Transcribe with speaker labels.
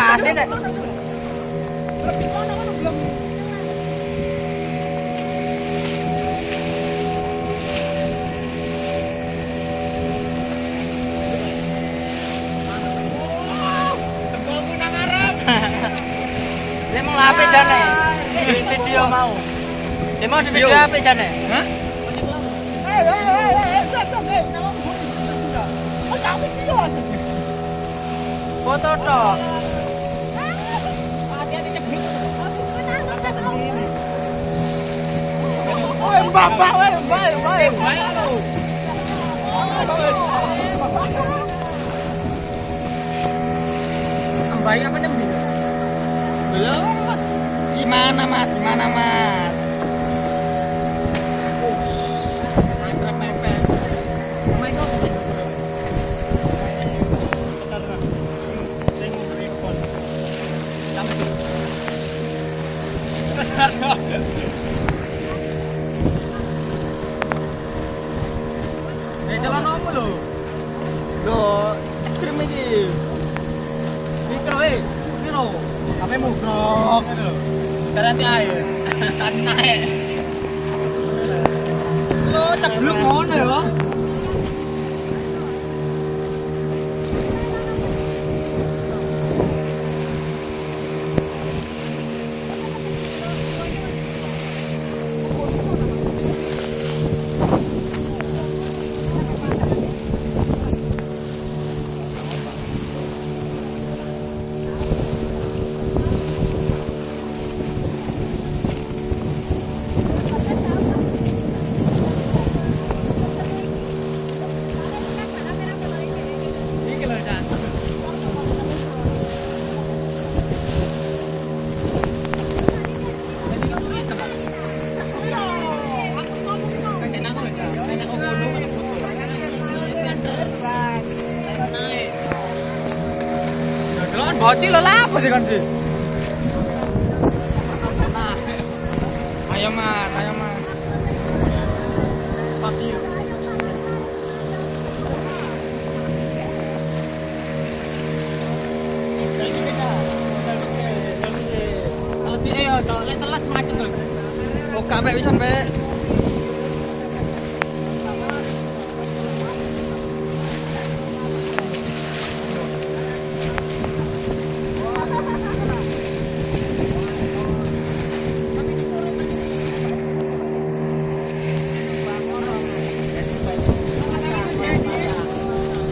Speaker 1: Asin nek.
Speaker 2: Jempolku nang ngarep.
Speaker 1: Dia mau apa jane? Di video mau. Dia mau di video apa jane?
Speaker 2: Hah?
Speaker 1: Foto tok.
Speaker 2: Bapak, baik lho. Baik apa nih? Belum. Gimana Mas? Gimana Mas? Mantap mepet. Main kok. Saya mau telepon. Langsung. Jalan apa lho? Loh, ekstrim iki. Iki lho, iki lho. Ame mugrok gitu lho. Jalan di air. Tadi naik. Lo ceblok ngono ya. Bocil lho lah apa sih kan sih? Ayo Mas, ayo Mas. Fuck you. Kalau sih ayo, cok, lek telas macet lho. Kok kabeh pisan, Pak.